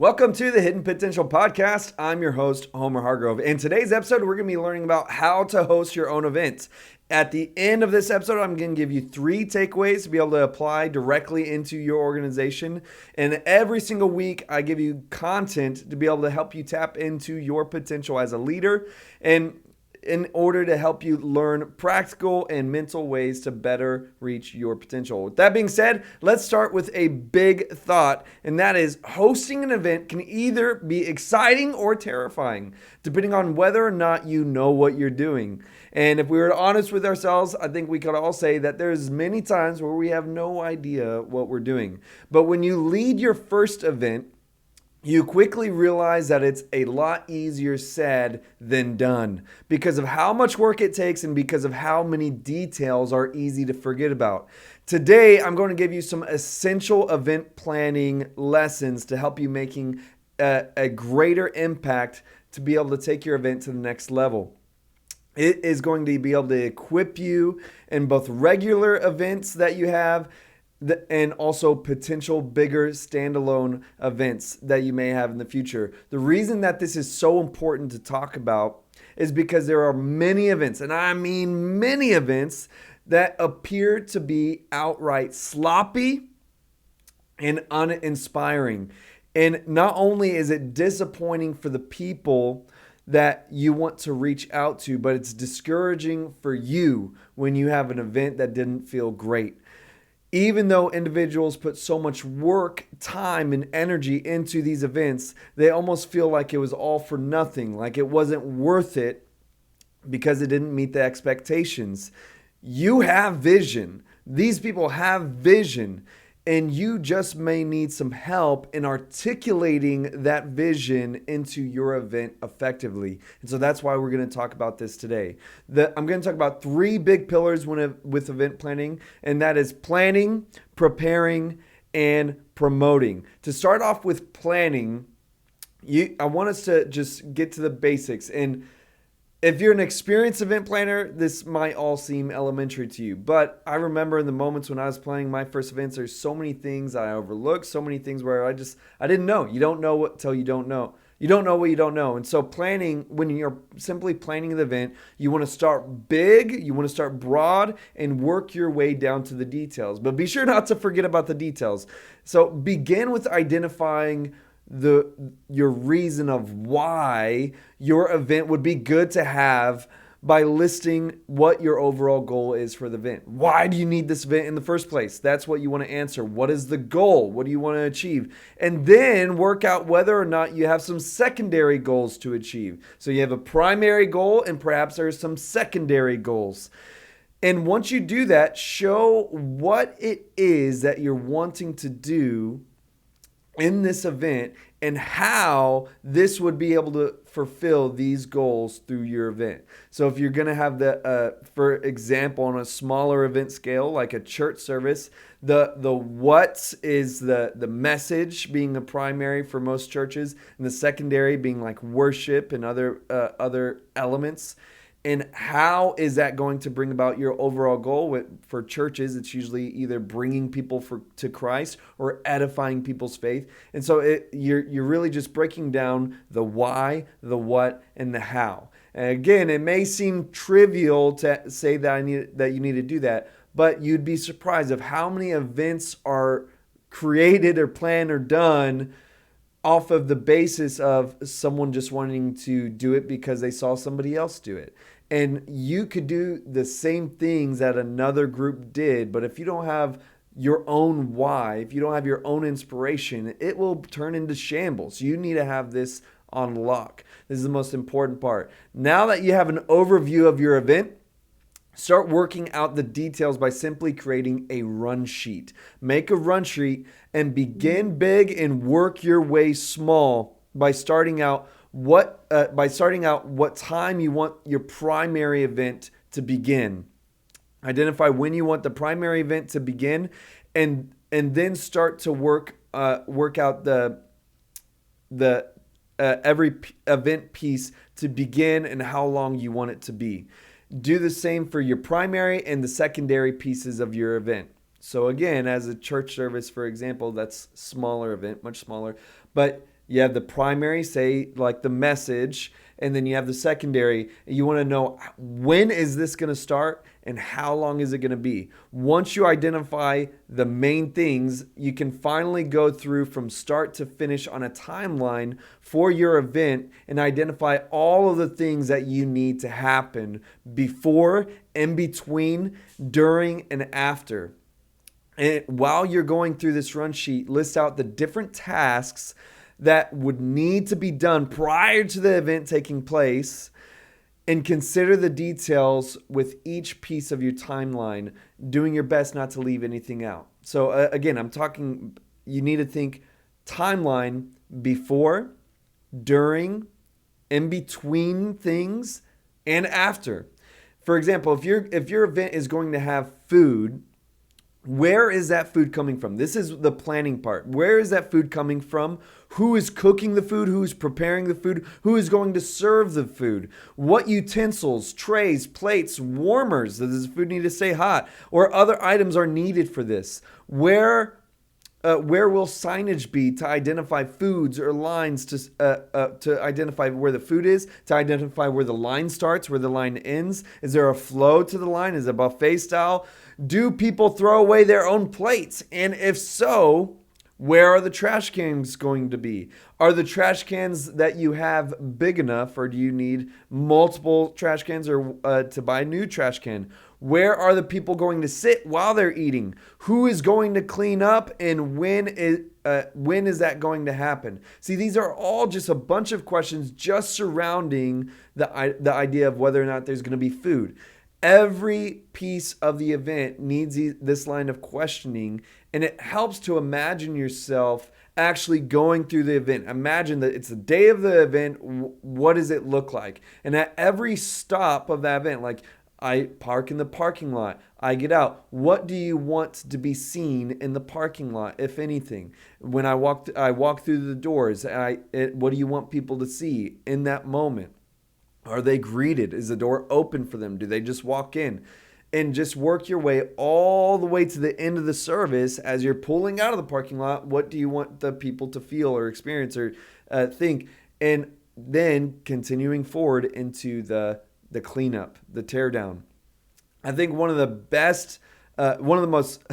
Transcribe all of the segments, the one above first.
Welcome to the Hidden Potential Podcast. I'm your host, Homer Hargrove. In today's episode, we're going to be learning about how to host your own events. At the end of this episode, I'm going to give you 3 takeaways to be able to apply directly into your organization. And every single week, I give you content to be able to help you tap into your potential as a leader and in order to help you learn practical and mental ways to better reach your potential. With that being said, let's start with a big thought, and that is hosting an event can either be exciting or terrifying, depending on whether or not you know what you're doing. And if we were honest with ourselves, I think we could all say that there's many times where we have no idea what we're doing. But when you lead your first event, you quickly realize that it's a lot easier said than done because of how much work it takes and because of how many details are easy to forget about. Today, I'm going to give you some essential event planning lessons to help you making a greater impact to be able to take your event to the next level. It is going to be able to equip you in both regular events that you have and also potential bigger standalone events that you may have in the future. The reason that this is so important to talk about is because there are many events, and I mean many events, that appear to be outright sloppy and uninspiring. And not only is it disappointing for the people that you want to reach out to, but it's discouraging for you when you have an event that didn't feel great. Even though individuals put so much work, time, and energy into these events, they almost feel like it was all for nothing, like it wasn't worth it because it didn't meet the expectations. You have vision. These people have vision, and you just may need some help in articulating that vision into your event effectively. And so that's why we're going to talk about this today. I'm going to talk about 3 big pillars with event planning, and that is planning, preparing, and promoting. To start off with planning, I want us to just get to the basics. And if you're an experienced event planner, this might all seem elementary to you. But I remember in the moments when I was planning my first events, there's so many things I overlooked, so many things where I didn't know. You don't know what till you don't know. You don't know what you don't know. And so planning, when you're simply planning the event, you want to start big, you want to start broad, and work your way down to the details. But be sure not to forget about the details. So begin with identifying your reason of why your event would be good to have by listing what your overall goal is for the event. Why do you need this event in the first place? That's what you want to answer. What is the goal? What do you want to achieve? And then work out whether or not you have some secondary goals to achieve. So you have a primary goal and perhaps there's some secondary goals. And once you do that, show what it is that you're wanting to do in this event and how this would be able to fulfill these goals through your event. So if you're going to have for example, on a smaller event scale, like a church service, the what is the message being the primary for most churches, and the secondary being like worship and other elements. And how is that going to bring about your overall goal? For churches, it's usually either bringing people to Christ or edifying people's faith. And so you're really just breaking down the why, the what, and the how. And again, it may seem trivial to say that you need to do that, but you'd be surprised of how many events are created or planned or done off of the basis of someone just wanting to do it because they saw somebody else do it. And you could do the same things that another group did, but if you don't have your own why, if you don't have your own inspiration, it will turn into shambles. You need to have this on lock. This is the most important part. Now that you have an overview of your event, start working out the details by simply creating a run sheet. Make a run sheet and begin big and work your way small by starting out what time you want your primary event to begin. Identify when you want the primary event to begin, and then start to work out the every event piece to begin and how long you want it to be. Do the same for your primary and the secondary pieces of your event. So again, as a church service, for example, that's smaller event, much smaller, but You have the primary, say like the message, and then you have the secondary. You want to know, when is this going to start and how long is it going to be? Once you identify the main things, you can finally go through from start to finish on a timeline for your event and identify all of the things that you need to happen before, in between, during, and after. And while you're going through this run sheet, list out the different tasks that would need to be done prior to the event taking place, and consider the details with each piece of your timeline, doing your best not to leave anything out. So again, I'm talking, you need to think timeline before, during, in between things, and after. For example, if your event is going to have food, where is that food coming from? This is the planning part. Where is that food coming from? Who is cooking the food? Who is preparing the food? Who is going to serve the food? What utensils, trays, plates, warmers, does the food need to stay hot? Or other items are needed for this? Where will signage be to identify foods or lines to identify where the food is, to identify where the line starts, where the line ends? Is there a flow to the line? Is it buffet style? Do people throw away their own plates? And if so, where are the trash cans going to be? Are the trash cans that you have big enough, or do you need multiple trash cans, or to buy a new trash can? Where are the people going to sit while they're eating? Who is going to clean up, and when is that going to happen? See, these are all just a bunch of questions just surrounding the idea of whether or not there's going to be food. Every piece of the event needs this line of questioning, and it helps to imagine yourself actually going through the event. Imagine that it's the day of the event. What does it look like? And at every stop of that event, like I park in the parking lot, I get out. What do you want to be seen in the parking lot, if anything? When I walk through the doors. What do you want people to see in that moment? Are they greeted? Is the door open for them? Do they just walk in? And just work your way all the way to the end of the service. As you're pulling out of the parking lot, what do you want the people to feel or experience or think? And then continuing forward into the cleanup, the teardown. I think one of the most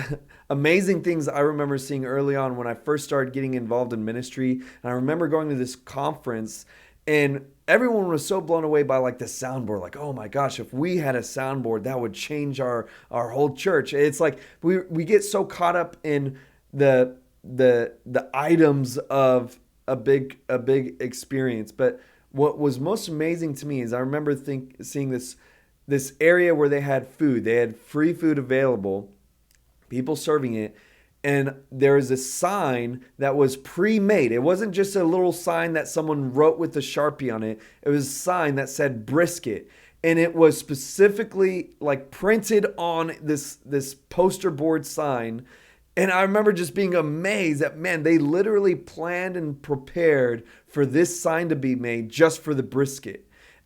amazing things I remember seeing early on when I first started getting involved in ministry, and I remember going to this conference, and everyone was so blown away by like the soundboard. Like, oh my gosh, if we had a soundboard, that would change our whole church. It's like we get so caught up in the items of a big experience. But what was most amazing to me is I remember seeing this area where they had food. They had free food available, people serving it. And there was a sign that was pre-made. It wasn't just a little sign that someone wrote with a Sharpie on it. It was a sign that said brisket. And it was specifically like printed on this poster board sign. And I remember just being amazed that, man, they literally planned and prepared for this sign to be made just for the brisket.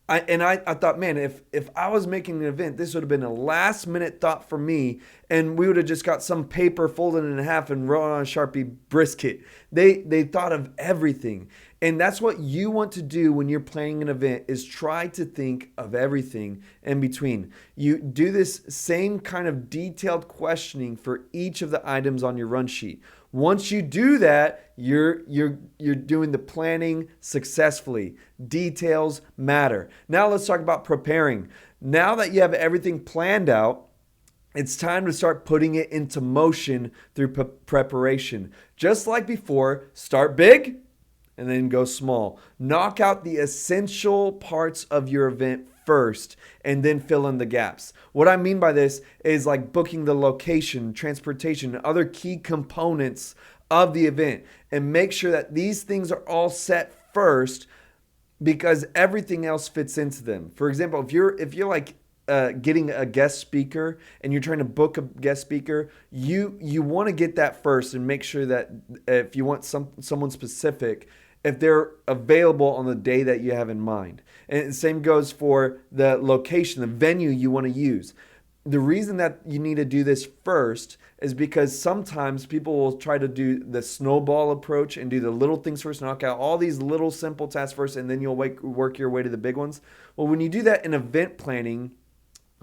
I thought, man, if I was making an event, this would have been a last minute thought for me, and we would have just got some paper folded in half and wrote on a Sharpie brisket. They thought of everything. And that's what you want to do when you're planning an event, is try to think of everything in between. You do this same kind of detailed questioning for each of the items on your run sheet. Once you do that, you're doing the planning successfully. Details matter. Now let's talk about preparing. Now that you have everything planned out, it's time to start putting it into motion through preparation. Just like before, start big and then go small. Knock out the essential parts of your event first and then fill in the gaps. What I mean by this is like booking the location, transportation, and other key components of the event, and make sure that these things are all set first, because everything else fits into them. For example, if you're like getting a guest speaker and you're trying to book a guest speaker, you want to get that first and make sure that if you want someone specific, if they're available on the day that you have in mind. And the same goes for the location, the venue you want to use. the reason that you need to do this first is because sometimes people will try to do the snowball approach and do the little things first, knock out all these little simple tasks first, and then you'll work your way to the big ones. Well, when you do that in event planning,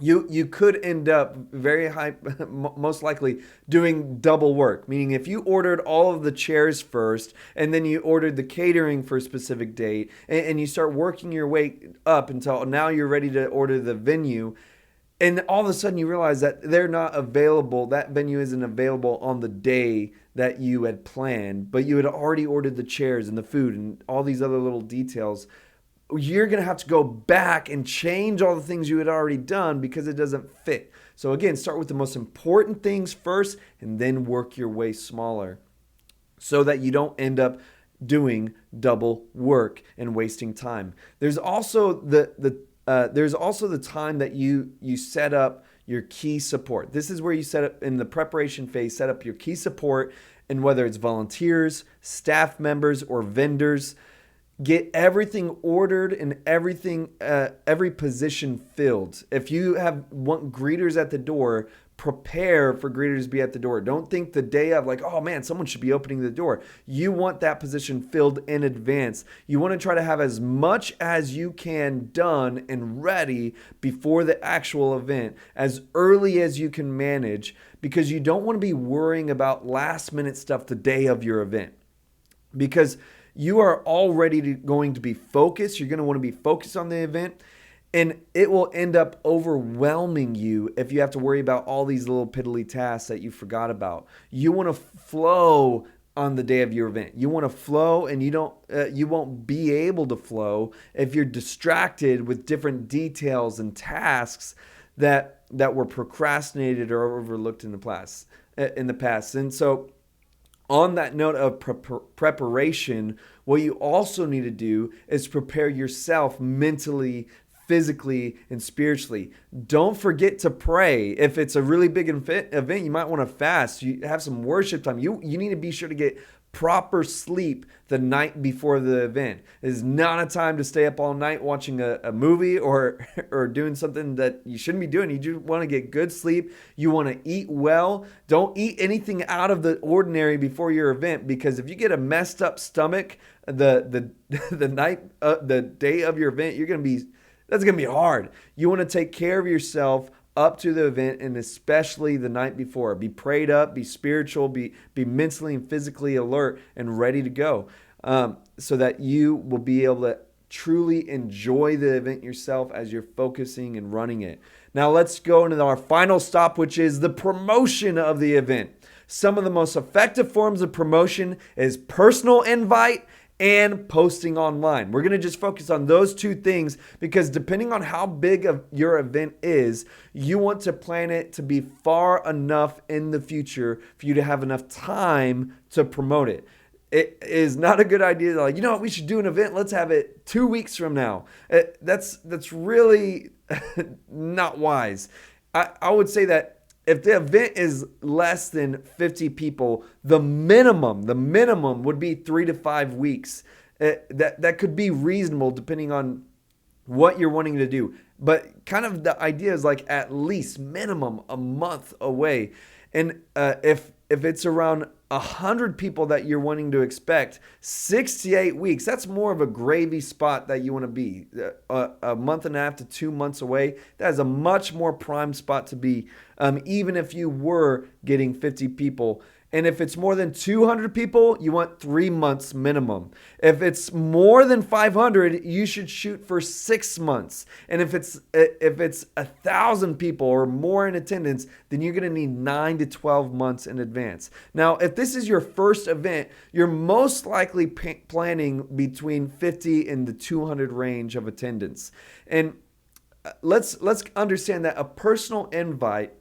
you could end up very high, most likely doing double work. Meaning, if you ordered all of the chairs first, and then you ordered the catering for a specific date, and you start working your way up until now you're ready to order the venue, and all of a sudden you realize that they're not available, that venue isn't available on the day that you had planned, but you had already ordered the chairs and the food and all these other little details. You're going to have to go back and change all the things you had already done because it doesn't fit. So again, start with the most important things first and then work your way smaller so that you don't end up doing double work and wasting time. There's also the time that you set up your key support. This is where you set up in the preparation phase, set up your key support, and whether it's volunteers, staff members, or vendors, get everything ordered and every position filled. If you want greeters at the door, prepare for greeters to be at the door. Don't think the day of like, oh man, someone should be opening the door. You want that position filled in advance. You want to try to have as much as you can done and ready before the actual event, as early as you can manage, because you don't want to be worrying about last minute stuff the day of your event. Because you are already going to be focused. You're going to want to be focused on the event, and it will end up overwhelming you if you have to worry about all these little piddly tasks that you forgot about. You want to flow on the day of your event. You want to flow, and you won't be able to flow if you're distracted with different details and tasks that were procrastinated or overlooked in the past. And so, on that note of preparation, what you also need to do is prepare yourself mentally, physically, and spiritually. Don't forget to pray. If it's a really big event, you might want to fast. You have some worship time. You need to be sure to get proper sleep the night before the event. It is not a time to stay up all night watching a movie or doing something that you shouldn't be doing. You just want to get good sleep. You want to eat well. Don't eat anything out of the ordinary before your event, because if you get a messed up stomach the day of your event, that's gonna be hard. You want to take care of yourself up to the event, and especially the night before. Be prayed up, be spiritual, be mentally and physically alert and ready to go, so that you will be able to truly enjoy the event yourself as you're focusing and running it. Now let's go into our final stop, which is the promotion of the event. Some of the most effective forms of promotion is personal invite and posting online. We're going to just focus on those two things because depending on how big of your event is, you want to plan it to be far enough in the future for you to have enough time to promote it. It is not a good idea to you know what, we should do an event, let's have it 2 weeks from now. That's really not wise. I would say that if the event is less than 50 people, the minimum would be 3 to 5 weeks. That could be reasonable depending on what you're wanting to do. But kind of the idea is like at least minimum a month away. And if it's around 100 people that you're wanting to expect, 6 to 8 weeks, that's more of a gravy spot that you want to be. A month and a half to 2 months away, that is a much more prime spot to be, even if you were getting 50 people. And if it's more than 200 people, you want 3 months minimum. If it's more than 500, you should shoot for 6 months. And if it's 1,000 people or more in attendance, then you're going to need 9 to 12 months in advance. Now, if this is your first event, you're most likely planning between 50 and the 200 range of attendance. And let's understand that a personal invite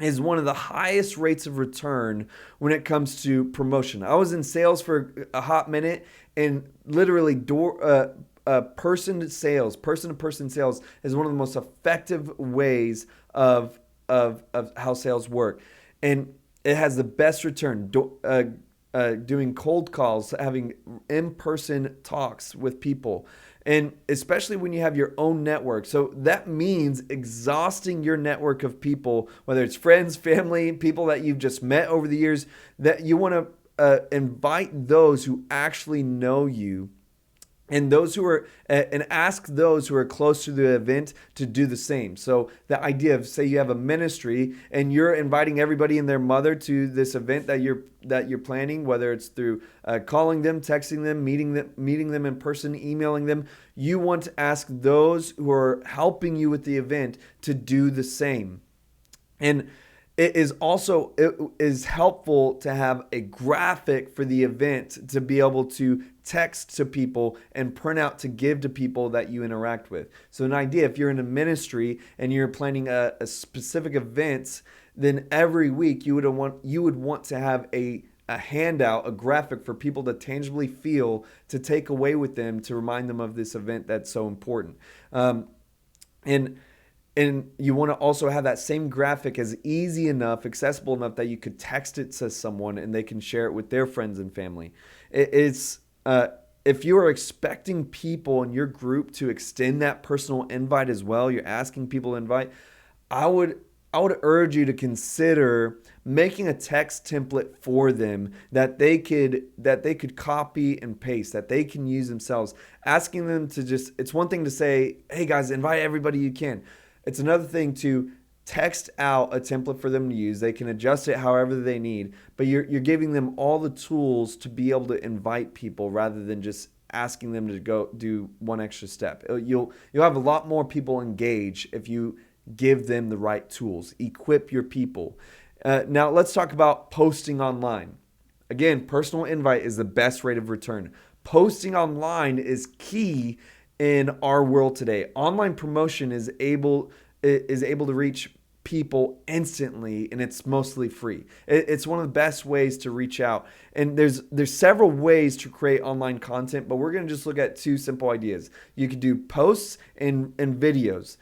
is one of the highest rates of return when it comes to promotion. I was in sales for a hot minute, and literally person-to-person sales is one of the most effective ways of how sales work, and it has the best return. doing cold calls, having in-person talks with people, and especially when you have your own network. So that means exhausting your network of people, whether it's friends, family, people that you've just met over the years, that you want to invite those who actually know you, and those who are and ask those who are close to the event to do the same. So the idea of, say you have a ministry and you're inviting everybody and their mother to this event that you're planning, whether it's through calling them, texting them, meeting them in person, emailing them, you want to ask those who are helping you with the event to do the same. And it is helpful to have a graphic for the event to be able to text to people and print out to give to people that you interact with. So an idea, if you're in a ministry and you're planning a specific event, then every week you would want to have a handout, a graphic for people to tangibly feel, to take away with them, to remind them of this event that's so important. And you want to also have that same graphic as easy enough, accessible enough that you could text it to someone and they can share it with their friends and family. It's if you are expecting people in your group to extend that personal invite as well, you're asking people to invite, I would urge you to consider making a text template for them that they could copy and paste, that they can use themselves. Asking them to just, it's one thing to say, hey guys, invite everybody you can. It's another thing to text out a template for them to use. They can adjust it however they need, but you're giving them all the tools to be able to invite people rather than just asking them to go do one extra step. You'll have a lot more people engage if you give them the right tools. Equip your people. Now let's talk about posting online. Again, personal invite is the best rate of return. Posting online is key in our world today. Online promotion is able to reach people instantly, and it's mostly free. It's one of the best ways to reach out. And there's several ways to create online content, but we're going to just look at two simple ideas. You could do posts and videos.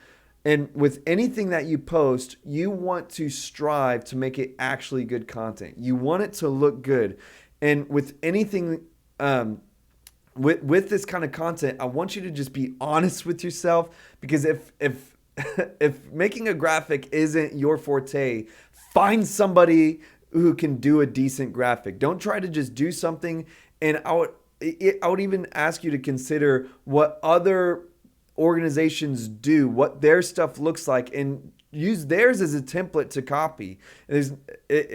And with anything that you post, you want to strive to make it actually good content. You want it to look good. And with anything with this kind of content, I want you to just be honest with yourself, because if if making a graphic isn't your forte, find somebody who can do a decent graphic. Don't try to just do something. And I would even ask you to consider what other organizations do, what their stuff looks like, and use theirs as a template to copy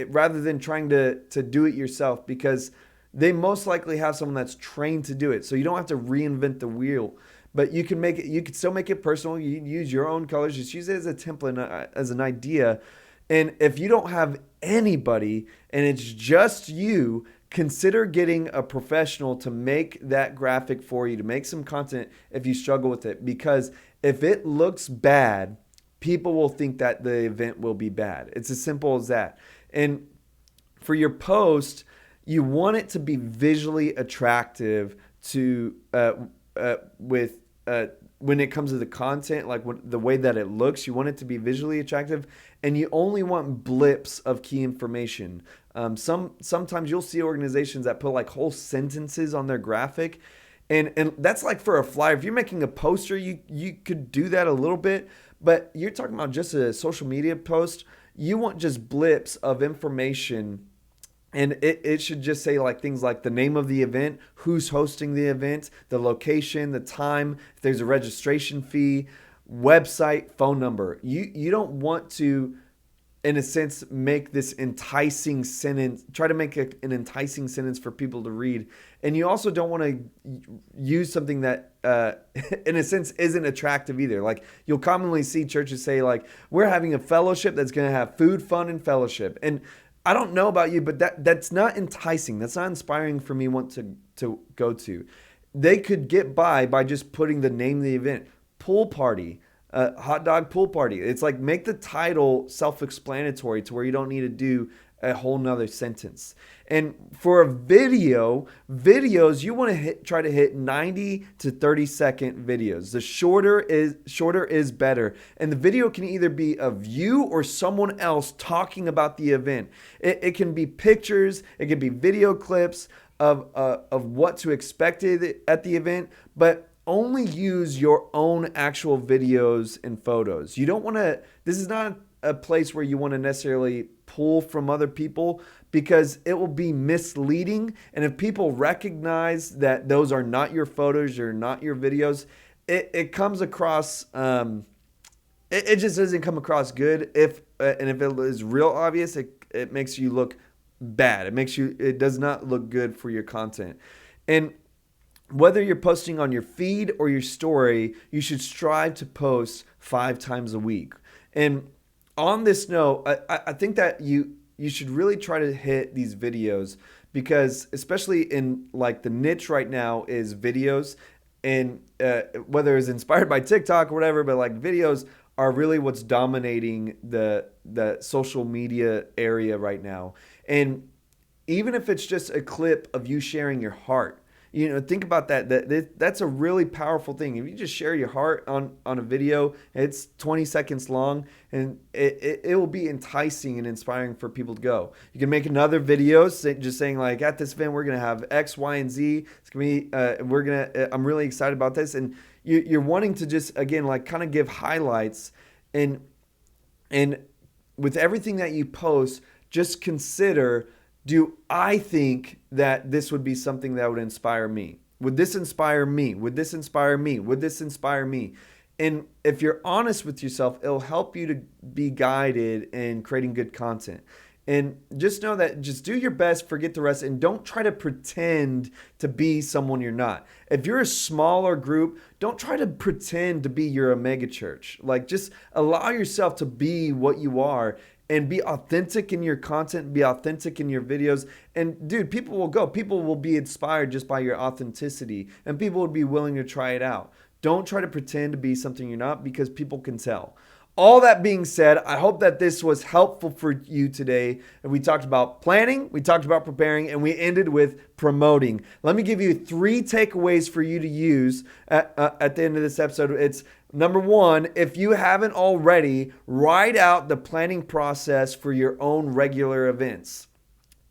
rather than trying to do it yourself, because they most likely have someone that's trained to do it. So you don't have to reinvent the wheel, but you can still make it personal. You use your own colors, just use it as a template, as an idea. And if you don't have anybody and it's just you, consider getting a professional to make that graphic for you, to make some content if you struggle with it. Because if it looks bad, people will think that the event will be bad. It's as simple as that. And for your post, you want it to be visually attractive to when it comes to the content, like the way that it looks. You want it to be visually attractive, and you only want blips of key information. Sometimes you'll see organizations that put like whole sentences on their graphic, and that's like for a flyer. If you're making a poster, you could do that a little bit, but you're talking about just a social media post. You want just blips of information. And it should just say like things like the name of the event, who's hosting the event, the location, the time, if there's a registration fee, website, phone number. You don't want to, in a sense, make this enticing sentence, try to make an enticing sentence for people to read. And you also don't want to use something that, in a sense, isn't attractive either. Like you'll commonly see churches say like, we're having a fellowship that's going to have food, fun, and fellowship. And I don't know about you, but that's not enticing. That's not inspiring for me to go to. They could get by just putting the name of the event. Pool party, hot dog pool party. It's like make the title self-explanatory to where you don't need to do a whole nother sentence. And for videos, you want to try to hit 90 to 30-second videos. The shorter is better. And the video can either be of you or someone else talking about the event. It can be pictures, it can be video clips of what to expect at the event, but only use your own actual videos and photos. You don't want to, this is not a place where you want to necessarily pull from other people, because it will be misleading. And if people recognize that those are not your photos or not your videos, it comes across, it just doesn't come across good. If it is real obvious, it makes you look bad. It does not look good for your content. And whether you're posting on your feed or your story, you should strive to post 5 times a week. And on this note, I think that you should really try to hit these videos, because especially in like the niche right now is videos, and whether it's inspired by TikTok or whatever, but like videos are really what's dominating the social media area right now. And even if it's just a clip of you sharing your heart, think about that. That's a really powerful thing. If you just share your heart on a video, it's 20 seconds long, and it will be enticing and inspiring for people to go. You can make another video just saying like, at this event, we're going to have X, Y, and Z. It's going to be, I'm really excited about this. And you're wanting to just, again, like kind of give highlights, and with everything that you post, just consider, do I think that this would be something that would inspire me? Would this inspire me? Would this inspire me? Would this inspire me? And if you're honest with yourself, it'll help you to be guided in creating good content. And just know that just do your best, forget the rest, and don't try to pretend to be someone you're not. If you're a smaller group, don't try to pretend to be you're a mega church. Like, just allow yourself to be what you are, and be authentic in your content, be authentic in your videos. And dude, people will go. People will be inspired just by your authenticity, and people will be willing to try it out. Don't try to pretend to be something you're not, because people can tell. All that being said, I hope that this was helpful for you today. And we talked about planning, we talked about preparing, and we ended with promoting. Let me give you 3 takeaways for you to use at the end of this episode. It's number 1, if you haven't already, write out the planning process for your own regular events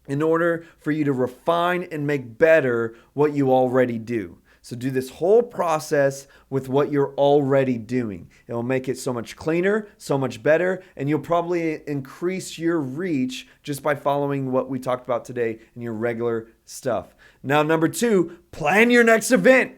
in order for you to refine and make better what you already do. So do this whole process with what you're already doing. It will make it so much cleaner, so much better, and you'll probably increase your reach just by following what we talked about today in your regular stuff. Now, number 2, plan your next event.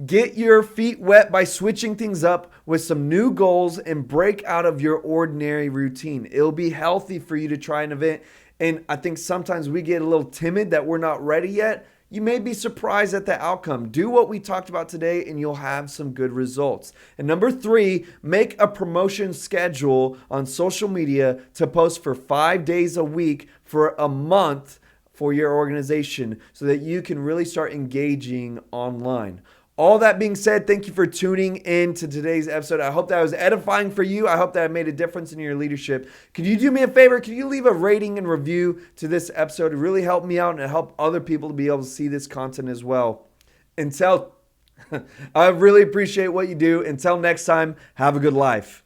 Get your feet wet by switching things up with some new goals and break out of your ordinary routine. It'll be healthy for you to try an event. And I think sometimes we get a little timid that we're not ready yet. You may be surprised at the outcome. Do what we talked about today and you'll have some good results. And number 3, make a promotion schedule on social media to post for 5 days a week for a month for your organization so that you can really start engaging online. All that being said, thank you for tuning in to today's episode. I hope that was edifying for you. I hope that it made a difference in your leadership. Could you do me a favor? Could you leave a rating and review to this episode? It really helped me out and it helped other people to be able to see this content as well. I really appreciate what you do. Until next time, have a good life.